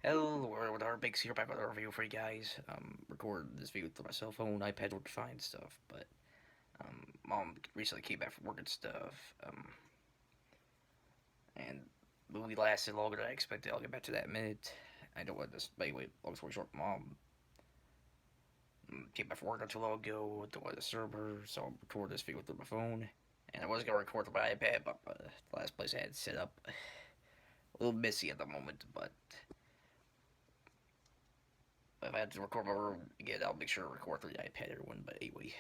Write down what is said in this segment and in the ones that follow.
Hello, we're with our big here back with a review for you guys. Record this video through my cell phone, iPad, would find stuff, but mom recently came back from work and stuff. And the movie lasted longer than I expected. I'll get back to that in a minute. I don't want this. But anyway, long story short, mom came back from work not too long ago. Don't want to disturb her, so I'll record this video through my phone. And I was gonna record through my iPad, but the last place I had set up a little messy at the moment, but if I have to record my room again, I'll make sure to record through the iPad, everyone. But anyway,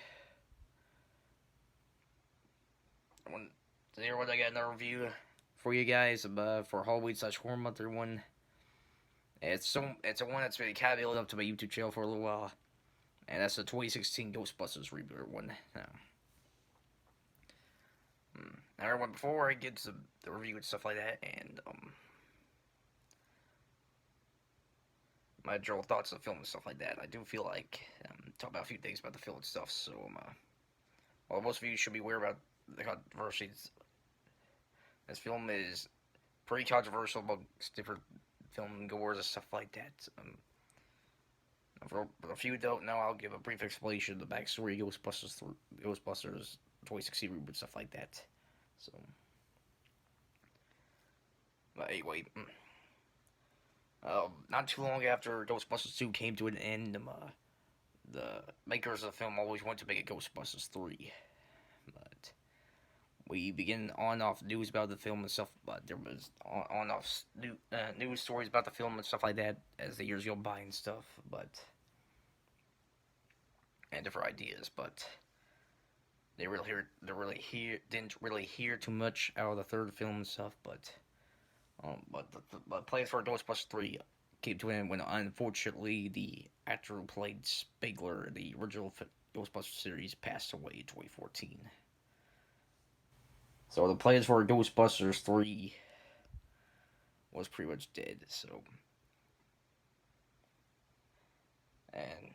everyone, I got another review for you guys for Halloween / Horror Month, everyone. It's a one that's been kind of building up to my YouTube channel for a little while, and that's the 2016 Ghostbusters reboot one. Now, everyone, before I get to the review and stuff like that, and my general thoughts of the film and stuff like that, I do feel like talk about a few things about the film and stuff. So, well, most of you should be aware about the controversies. This film is pretty controversial amongst different film goers and stuff like that. For a few who don't know, I'll give a brief explanation of the backstory of Ghostbusters 2016 reboot and stuff like that. So, but anyway, not too long after Ghostbusters 2 came to an end, the makers of the film always wanted to make a Ghostbusters 3. But we begin on-off news about the film and stuff, but there was on-off news stories about the film and stuff like that as the years go by and stuff, and different ideas, but didn't really hear too much out of the third film and stuff, but the plans for Ghostbusters 3 came to an end when, unfortunately, the actor who played Spengler in the original Ghostbusters series passed away in 2014. So the plans for Ghostbusters 3 was pretty much dead. So, and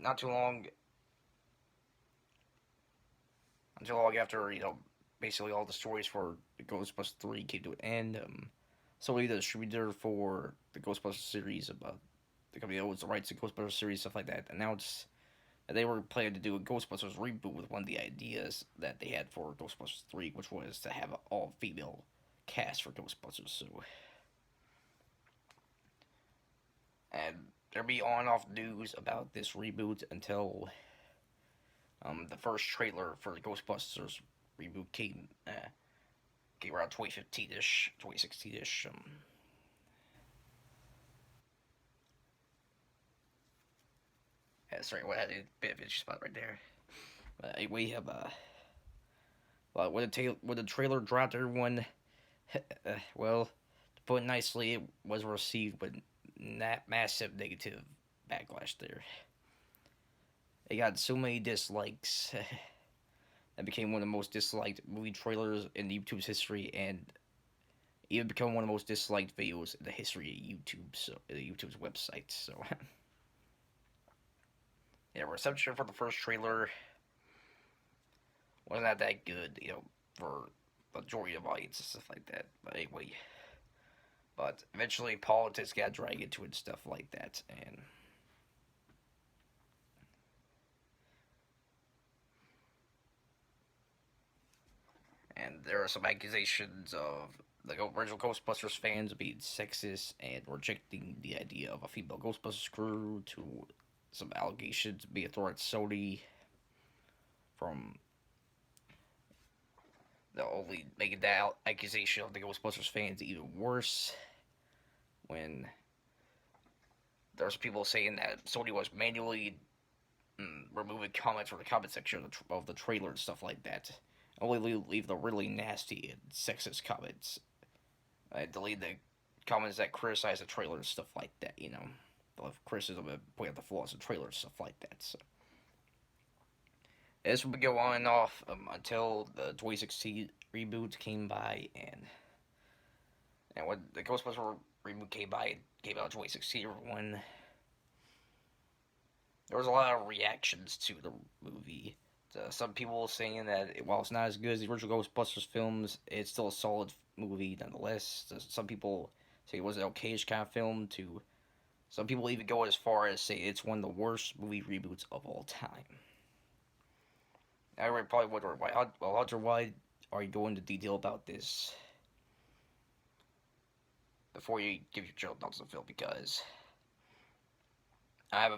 not too long after, basically all the stories for Ghostbusters 3 came to an end, solely the distributor for the Ghostbusters series, about the company that owns the rights to Ghostbusters series, stuff like that, announced that they were planning to do a Ghostbusters reboot with one of the ideas that they had for Ghostbusters 3, which was to have an all-female cast for Ghostbusters. So, and there'll be on-off news about this reboot until the first trailer for the Ghostbusters reboot came around 2015-ish, 2016-ish. Yeah, sorry, what had a bit of an issue spot right there. But we have when the trailer dropped, everyone, well, to put it nicely, it was received with massive negative backlash there. It got so many dislikes. It became one of the most disliked movie trailers in YouTube's history, and even become one of the most disliked videos in the history of YouTube. So, YouTube's website. So, yeah, reception for the first trailer wasn't that good, for the majority of audience and stuff like that. But anyway, eventually politics got dragged into it and stuff like that, and there are some accusations of the original Ghostbusters fans being sexist and rejecting the idea of a female Ghostbusters crew, to some allegations being thrown at Sony from the only making that accusation of the Ghostbusters fans even worse, when there's people saying that Sony was manually removing comments from the comment section of the trailer and stuff like that. Only leave the really nasty and sexist comments. Delete the comments that criticize the trailer and stuff like that, The criticism and point out the flaws in the trailer and stuff like that. So, this would go on and off until the 2016 reboot came by, and when the Ghostbusters reboot came by, it came out in 2016, when there was a lot of reactions to the movie. Some people saying that while it's not as good as the original Ghostbusters films, it's still a solid movie nonetheless. Some people say it was an okayish kind of film, to Some people even go as far as say it's one of the worst movie reboots of all time. I probably wonder why. Well, Hunter, why are you going into detail about this before you give your general thoughts on the film? Because I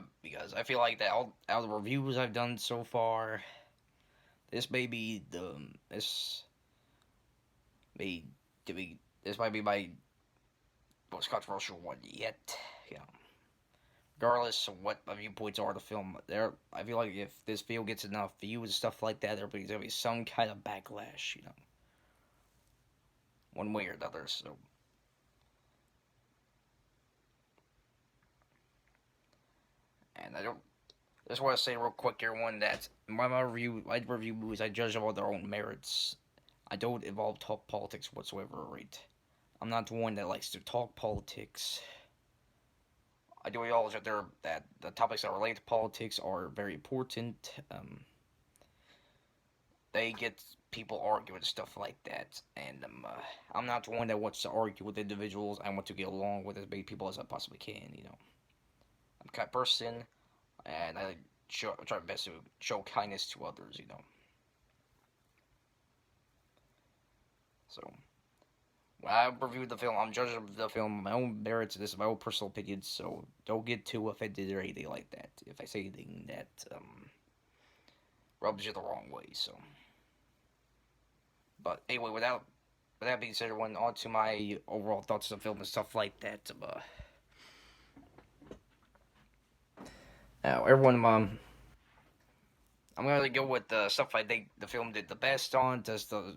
feel like that out of the reviews I've done so far, this may be the this may be this might be my most controversial one yet. You know, regardless of what my viewpoints are of the film, I feel like if this video gets enough views and stuff like that, there's gonna be some kind of backlash. One way or another. So, and I don't. I just want to say real quick, everyone, that I review movies, I judge them on their own merits. I don't involve talk politics whatsoever, right? I'm not the one that likes to talk politics. I do acknowledge that the topics that relate to politics are very important. They get people arguing stuff like that, and I'm not the one that wants to argue with individuals. I want to get along with as many people as I possibly can. I'm the kind of person, and I try my best to show kindness to others. So when I reviewed the film, I'm judging the film on my own merits. This is my own personal opinion, so don't get too offended or anything like that if I say anything that rubs you the wrong way. So, but anyway, with that being said, everyone, on to my overall thoughts of the film and stuff like that. Now, everyone, I'm gonna go with the stuff I think the film did the best on, just to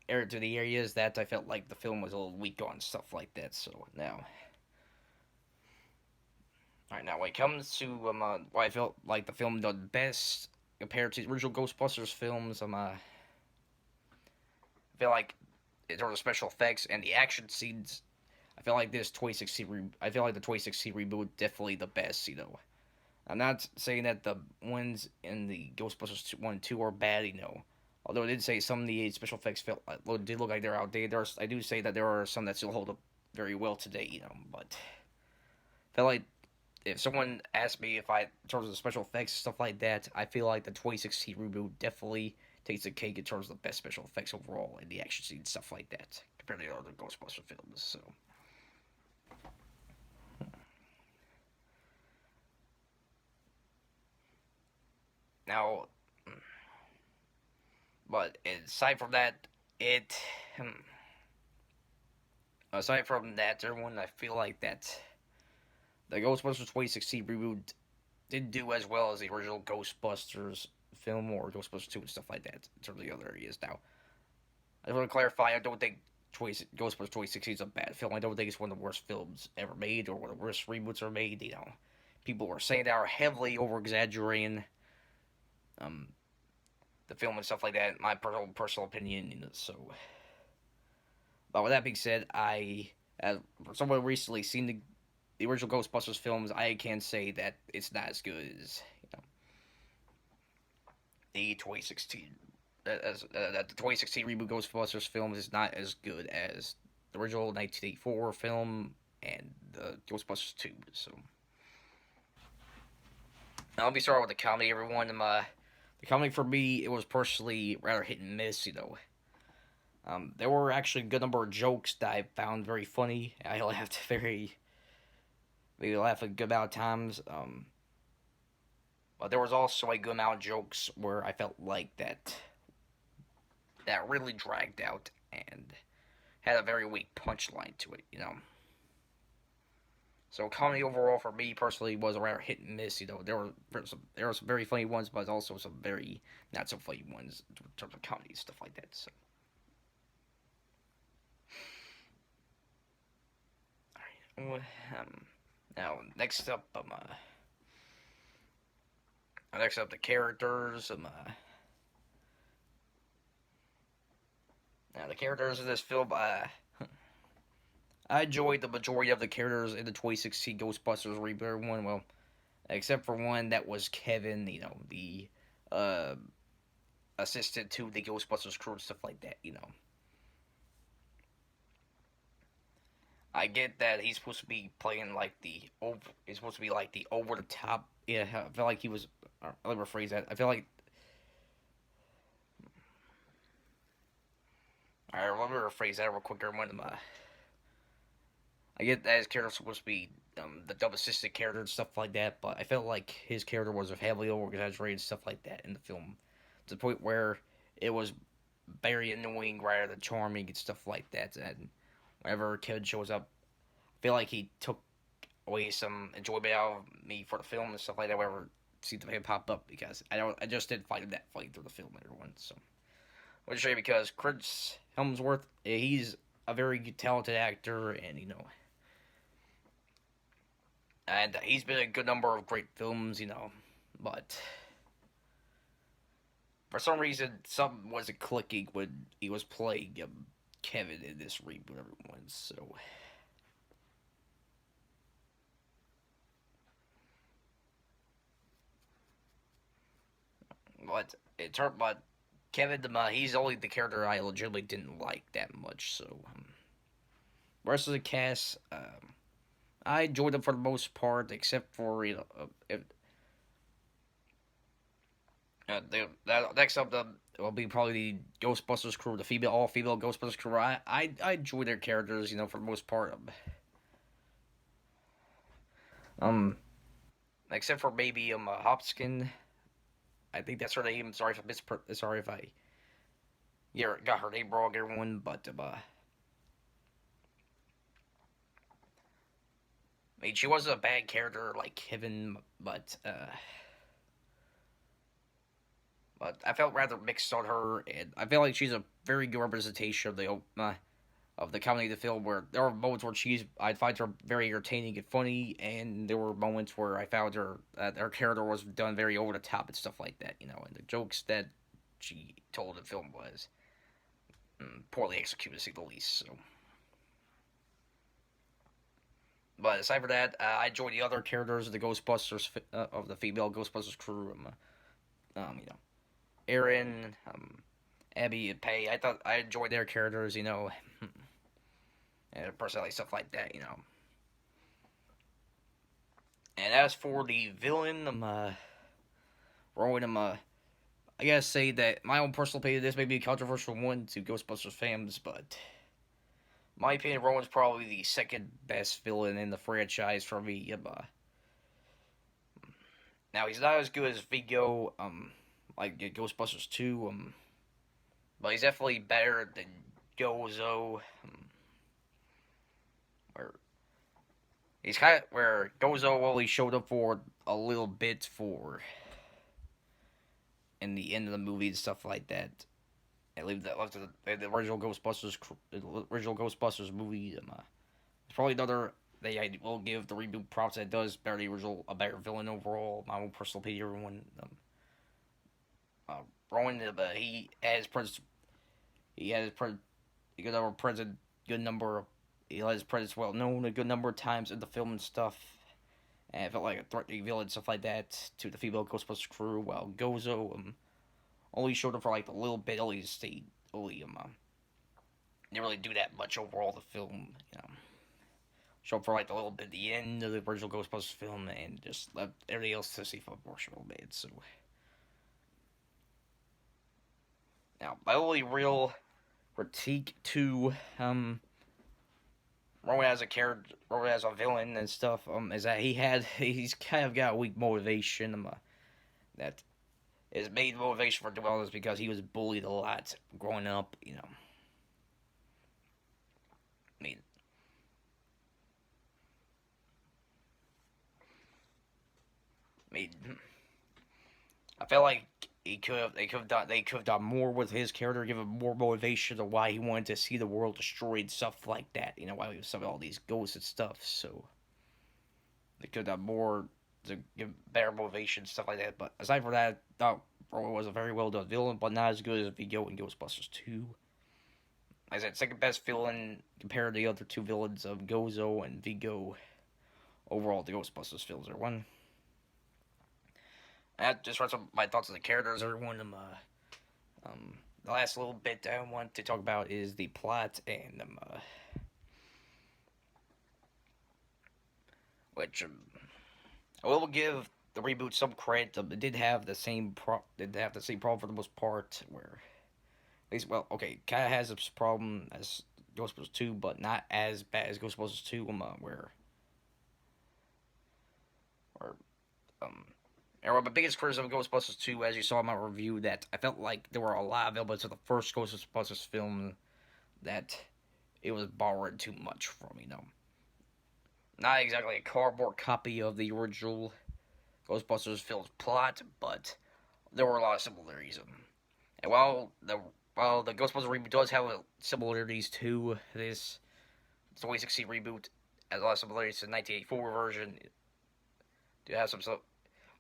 air to the areas that I felt like the film was a little weak on, stuff like that. So now, all right, now when it comes to why I felt like the film did best compared to the original Ghostbusters films, I feel like in terms of special effects and the action scenes, I feel like I feel like the 2016 reboot definitely the best. I'm not saying that the ones in the Ghostbusters 1 and 2 are bad. Although I did say some of the special effects did look like they're outdated. I do say that there are some that still hold up very well today. But I feel like if someone asked me if in terms of the special effects stuff like that, I feel like the 2016 reboot definitely takes the cake in terms of the best special effects overall and the action scenes stuff like that compared to the other Ghostbuster films. So. Now, but aside from that, it. Aside from that, everyone, I feel like that the Ghostbusters 2016 reboot didn't do as well as the original Ghostbusters film or Ghostbusters 2 and stuff like that in terms of the other areas. Now, I just want to clarify, I don't think Ghostbusters 2016 is a bad film. I don't think it's one of the worst films ever made or one of the worst reboots ever made. People were saying they are heavily over exaggerating um, the film and stuff like that. My personal opinion, so. But with that being said, as someone recently seen the original Ghostbusters films, I can say that it's not as good as the 2016. That the 2016 reboot Ghostbusters films is not as good as the original 1984 film and the Ghostbusters 2. So now let me start with the comedy, everyone. The comedy for me, it was personally rather hit and miss. There were actually a good number of jokes that I found very funny. I laughed maybe laughed a good amount of times. But there was also a good amount of jokes where I felt like that really dragged out and had a very weak punchline to it. So comedy overall for me personally was a rather hit and miss. There were some very funny ones, but also some very not so funny ones in terms of comedy and stuff like that. So. Now next up the characters. Now the characters in this film. I enjoyed the majority of the characters in the 2016 Ghostbusters reboot one. Well, except for one that was Kevin. The uh, assistant to the Ghostbusters crew and stuff like that. I get that he's supposed to be playing like the over. He's supposed to be like the over the top. Yeah, I feel like he was. Let me rephrase that. I feel like. Alright, let me rephrase that real quick. I get that his character's supposed to be the dumb assistant character and stuff like that, but I felt like his character was heavily over exaggerated stuff like that in the film, to the point where it was very annoying rather than charming and stuff like that. And whenever Kevin shows up, I feel like he took away some enjoyment out of me for the film and stuff like that. Whenever seemed to him pop up, because I just didn't find him that funny through the film, everyone. So, which is because Chris Hemsworth, he's a very talented actor, and and he's been in a good number of great films, but for some reason, something wasn't clicking when he was playing Kevin in this reboot, everyone. So, but Kevin, he's only the character I legitimately didn't like that much. So, rest of the cast, I enjoyed them for the most part, except for next up the will be probably the Ghostbusters crew, the all female Ghostbusters crew. I enjoy their characters, for the most part. Um, except for maybe Hopskin. I think that's her name. Sorry if I got her name wrong, everyone. But I mean, she wasn't a bad character like Kevin, but I felt rather mixed on her, and I feel like she's a very good representation of the comedy of the film. Where there were moments where I'd find her very entertaining and funny, and there were moments where I found her character was done very over the top and stuff like that. And the jokes that she told in the film was poorly executed, to say the least. So, but aside from that, I enjoyed the other characters of the Ghostbusters of the female Ghostbusters crew. You know, Aaron, Abby, and Pay. I thought I enjoyed their characters. And personality stuff like that. And as for the villain, Rowan, I gotta say that my own personal opinion, this may be a controversial one to Ghostbusters fans, but my opinion, Rowan's probably the second best villain in the franchise for me. Now he's not as good as Vigo, like Ghostbusters 2, but he's definitely better than Gozo. Where he's kind of where Gozo only showed up for a little bit for in the end of the movie and stuff like that. And leave that left to the original Ghostbusters movie. It's probably another they I will give the reboot props that does better the original, a better villain overall. My own personal opinion, everyone. Rowan, he has pres he has pre- a good number of present good number of he has his presence well known a good number of times in the film and stuff. And it felt like a threatening villain stuff like that to the female Ghostbusters crew. While Gozo only showed up for like a little bit. Only stayed only didn't really do that much overall the film. Show up for like a little bit at the end of the original Ghostbusters film and just left everything else to see for Marshall made. So now my only real critique to Rowan as a character, Rowan as a villain and stuff, is that he's kind of got a weak motivation. That his main motivation for doing all this because he was bullied a lot growing up. I mean, I mean, I felt like they could have done more with his character, give him more motivation to why he wanted to see the world destroyed, stuff like that. Why he was summoning all these ghosts and stuff. So they could have done more to give better motivation, stuff like that. But aside from that, I thought Rowan was a very well done villain, but not as good as Vigo in Ghostbusters 2. I said second best villain compared to the other two villains of Gozo and Vigo. Overall, the Ghostbusters films are one. That just runs up my thoughts on the characters. Everyone, the last little bit I want to talk about is the plot and which I will give the reboot some credit. It did have the same problem for the most part. Where at least, well, okay, kind of has a problem as Ghostbusters 2, but not as bad as Ghostbusters 2. Where um. And one of my biggest criticism of Ghostbusters 2, as you saw in my review, that I felt like there were a lot of elements of the first Ghostbusters film that it was borrowed too much from, Not exactly a cardboard copy of the original Ghostbusters film's plot, but there were a lot of similarities. And while the Ghostbusters reboot does have similarities to this 2016 reboot, as a lot of similarities to the 1984 version, do have some. So,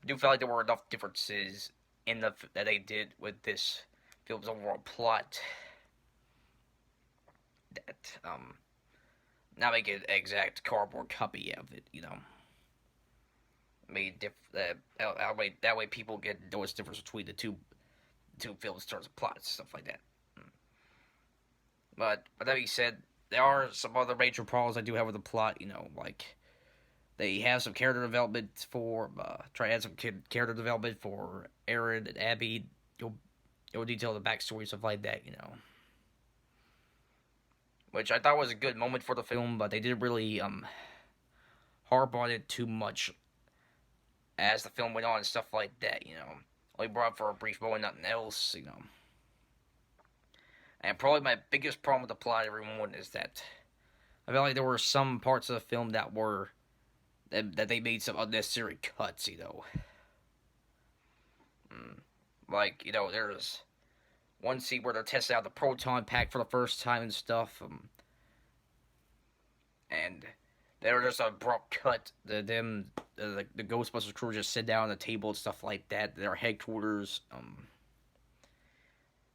I do feel like there were enough differences in that they did with this film's overall plot that not make it an exact cardboard copy of it, that way people get notice the difference between the two films in terms of plots, stuff like that. But that being said, there are some other major problems I do have with the plot. Like they have some character development for try to add some character development for Aaron and Abby. You'll detail the backstory, stuff like that. Which I thought was a good moment for the film, but they didn't really harp on it too much as the film went on and stuff like that. Only brought up for a brief moment, nothing else. And probably my biggest problem with the plot, everyone, is that I felt like there were some parts of the film that they made some unnecessary cuts. Like there's one scene where they're testing out the proton pack for the first time and stuff, and they were just a abrupt cut. The Ghostbusters crew just sit down at the table and stuff like that. Their headquarters. I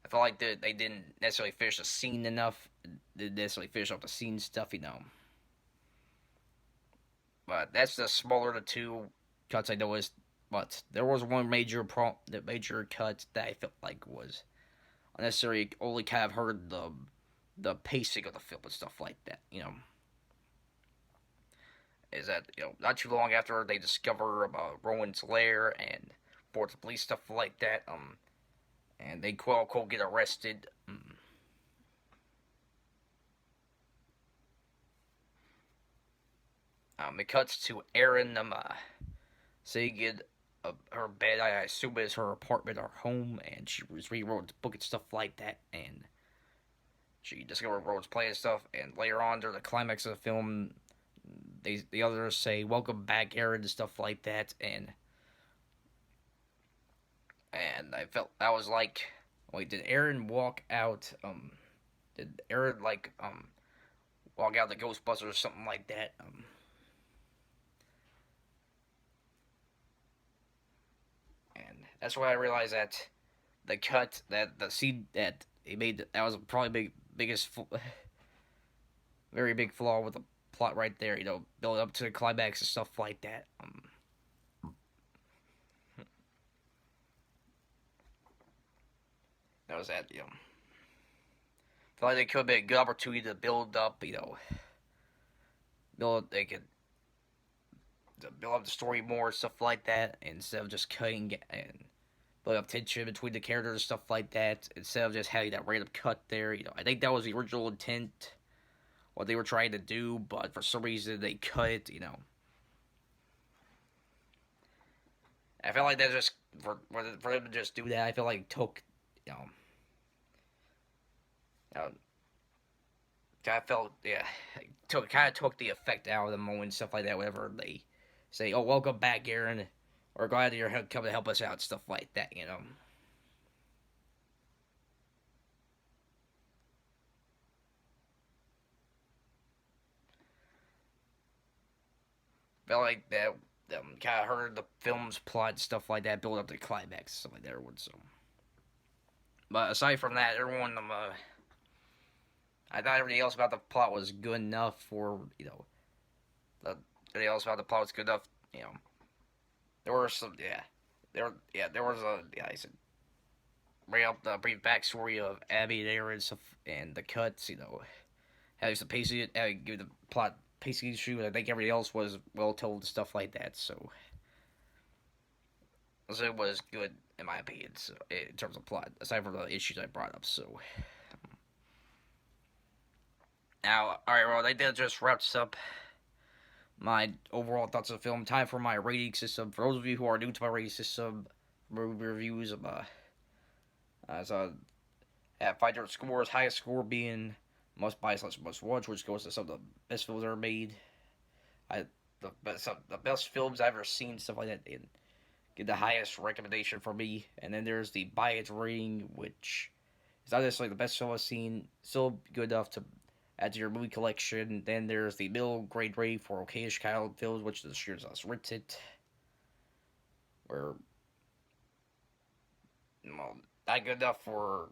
felt like they didn't necessarily finish the scene enough. They didn't necessarily finish up the scene stuff, But that's the smaller of the two cuts I noticed. But there was one major cut that I felt like was unnecessary. Only kind of hurt the pacing of the film and stuff like that. Is that not too long after they discover Rowan's lair and board the police, stuff like that. And they quote unquote get arrested. It cuts to Erin saying her bed, I assume is her apartment or home, and she was rewrote the book and stuff like that, and she discovered Rowan's plan and stuff, and later on during the climax of the film, the others say, "Welcome back, Erin," and stuff like that, and I felt I was like, wait, did Erin walk out? Did Erin walk out the Ghostbusters or something like that? And that's why I realized that the scene that he made, that was probably biggest, very big flaw with the plot right there. Build up to the climax and stuff like that. That was that. Feel like they could have been a good opportunity to build up. They could build up the story more, stuff like that, instead of just cutting and build up tension between the characters and stuff like that, instead of just having that random cut there. I think that was the original intent, what they were trying to do, but for some reason they cut it. I felt like that just for them to just do that. I feel like it took uh, I felt kind of took the effect out of the moment, stuff like that. Whenever they say, "Oh, welcome back, Aaron," or "Glad that you're coming to help us out," stuff like that. Felt like that kind of hurt the film's plot, stuff like that, build up the climax, stuff like that. So, but aside from that, everyone, I thought everything else about the plot was good enough for everything else about the plot was good enough. There were some there was I said bring up the brief backstory of Abby and Aaron stuff and the cuts. Having some pacing, having give the plot pacing issue. I think everything else was well told and stuff like that. So it was good in my opinion. So in terms of plot, aside from the issues I brought up. So now, all right, well, I think that just wraps up my overall thoughts of the film. Time for my rating system. For those of you who are new to my rating system, movie reviews of so at 5 different scores, highest score being must buy slash must watch, which goes to some of the best films ever made. I the best films I've ever seen, stuff like that. And get the highest recommendation for me. And then there's the buy its rating, which is not necessarily the best film I've seen, still good enough to add to your movie collection. Then there's the middle grade rating for okayish kind of films, which is the Shears Us Written, where well, not good enough for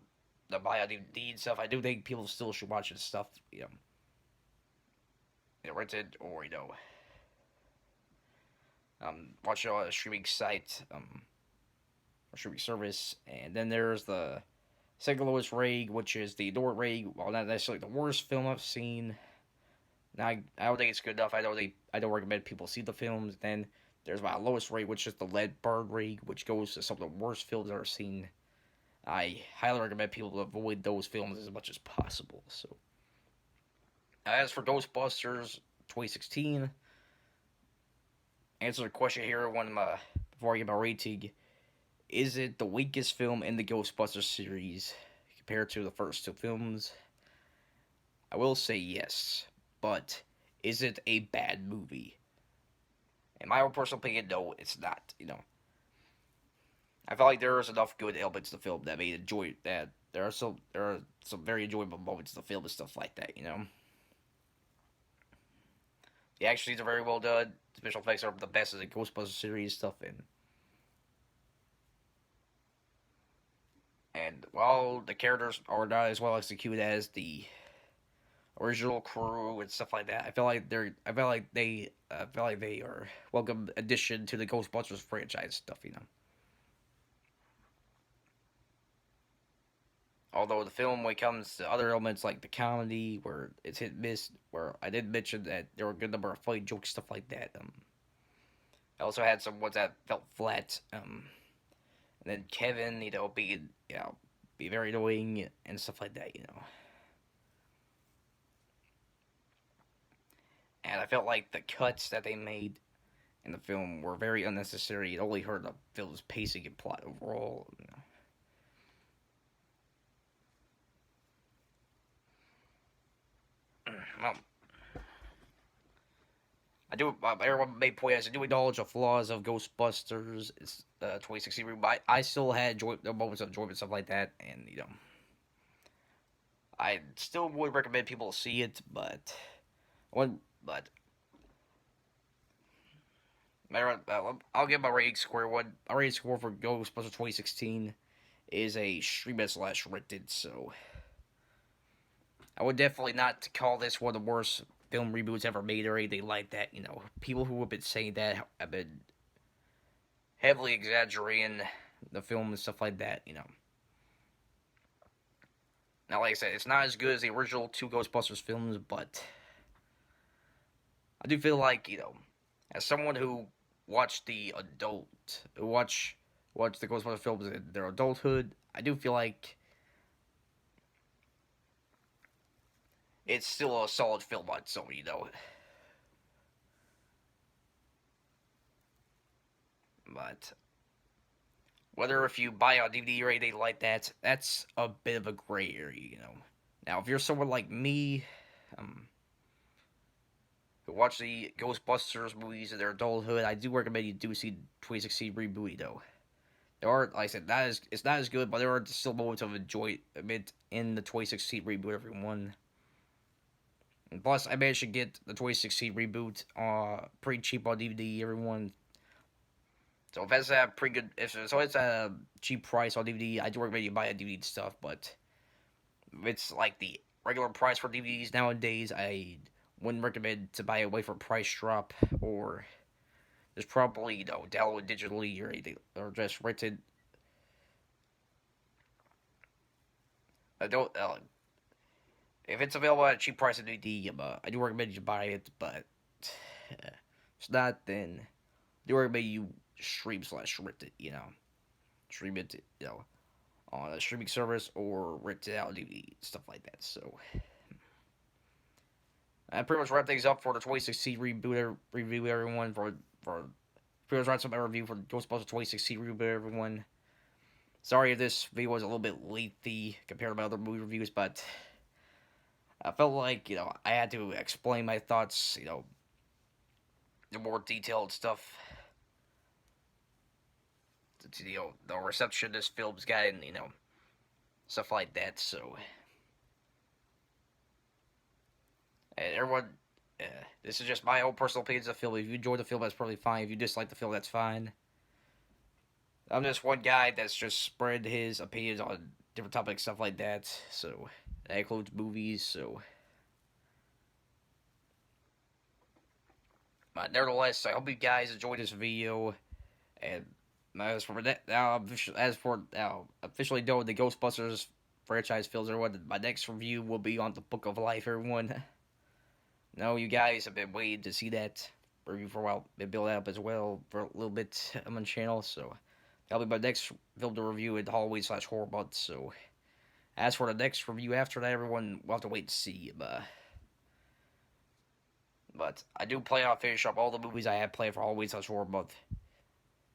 the buy on DVD and stuff. I do think people still should watch this stuff, rented or watch it on a streaming site, or streaming service. And then there's the second lowest rating, which is the Adore rating. While not necessarily the worst film I've seen, now I don't think it's good enough. I don't recommend people see the films. Then there's my lowest rate, which is the Lead Bird rating, which goes to some of the worst films I've ever seen. I highly recommend people to avoid those films as much as possible. So, as for Ghostbusters 2016, answer the question here before I get my rating. Is it the weakest film in the Ghostbusters series compared to the first two films? I will say yes, but is it a bad movie? In my own personal opinion, no, it's not. I felt like there was enough good elements to the film that made enjoy that. There are some very enjoyable moments in the film and stuff like that. The action scenes are very well done. Special effects are the best in the Ghostbusters series stuff, and while the characters are not as well executed as the original crew and stuff like that, I feel like they are welcome addition to the Ghostbusters franchise stuff. Although the film, when it comes to other elements like the comedy, where it's hit and miss, where I did mention that there were a good number of funny jokes, stuff like that. I also had some ones that felt flat. And then Kevin, be very annoying and stuff like that. And I felt like the cuts that they made in the film were very unnecessary. It only hurt the film's pacing and plot overall. Well, everyone may point out, I do acknowledge the flaws of Ghostbusters. It's 2016 reboot. I still had moments of enjoyment, stuff like that, and I still would recommend people see it, but I'll give my rating score one. My rating score for Ghostbusters 2016 is a streamer slash written, so I would definitely not call this one of the worst film reboots ever made or anything like that. People who have been saying that have been heavily exaggerating the film and stuff like that. Now, like I said, it's not as good as the original two Ghostbusters films, but I do feel like as someone who watched the Ghostbusters films in their adulthood, I do feel like it's still a solid film on its own. But whether if you buy on DVD or anything like that, that's a bit of a gray area. Now, if you're someone like me, who watch the Ghostbusters movies in their adulthood, I do recommend you do see 2016 reboot. There are, like I said, it's not as good, but there are still moments of enjoyment in the 2016 reboot. Everyone. And plus, I managed to get the 2016 reboot pretty cheap on DVD. Everyone. So if it's at a pretty good, if it's at a cheap price on DVD, I do recommend you buy a DVD stuff. But if it's like the regular price for DVDs nowadays, I wouldn't recommend to buy it away from price drop, or there's probably download digitally or anything, or just rented. I don't. If it's available at a cheap price on DVD, I do recommend you buy it. But if it's not, then I do recommend you stream/rent it. Stream it. On a streaming service or rent it out on DVD, stuff like that. So I pretty much wrap things up for the 2016 reboot review, everyone. For pretty much wraps up my review for Ghostbusters 2016 reboot, everyone. Sorry if this video was a little bit lengthy compared to my other movie reviews, but I felt like I had to explain my thoughts, the more detailed stuff, to, the reception this film's gotten, stuff like that. So, and everyone, this is just my own personal opinions of the film. If you enjoy the film, that's probably fine. If you dislike the film, that's fine. I'm just one guy that's just spread his opinions on different topics, stuff like that. So that includes movies. So, but nevertheless, I hope you guys enjoyed this video. And as for that, now officially knowing the Ghostbusters franchise films, everyone, my next review will be on the Book of Life. Everyone, no, you guys have been waiting to see that review for a while. Been building up as well for a little bit on my channel, so that'll be my next film to review in Halloween/horror month. So, as for the next review after that, everyone will have to wait and see. But I do plan on finish up all the movies I have planned for Halloween/horror month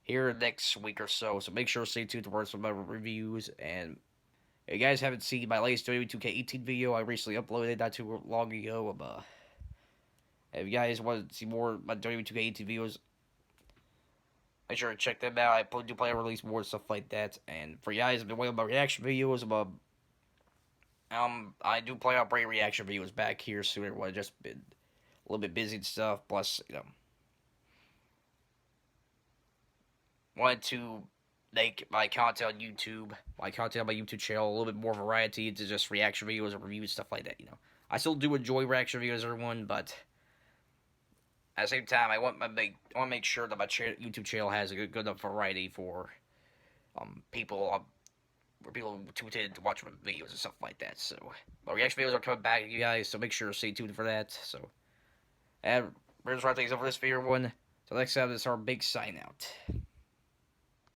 here next week or so. So make sure to stay tuned to some of my reviews. And if you guys haven't seen my latest WWE 2K18 video, I recently uploaded not too long ago. If you guys want to see more of my WWE 2K18 videos, make sure to check them out. I do plan to release more stuff like that. And for you guys who have been waiting on my reaction videos, I do plan on bringing reaction videos back here soon. Everyone just been a little bit busy and stuff. Plus, wanted to make my content on YouTube, my content on my YouTube channel, a little bit more variety into just reaction videos and reviews, stuff like that. I still do enjoy reaction videos, everyone, but at the same time, I want to make sure that my YouTube channel has a good enough variety for people. For people tune in to watch my videos and stuff like that. So, my reaction videos are coming back, you guys. So make sure to stay tuned for that. So, and we're just wrapping things up for this video, everyone. So next time, this is our big sign out.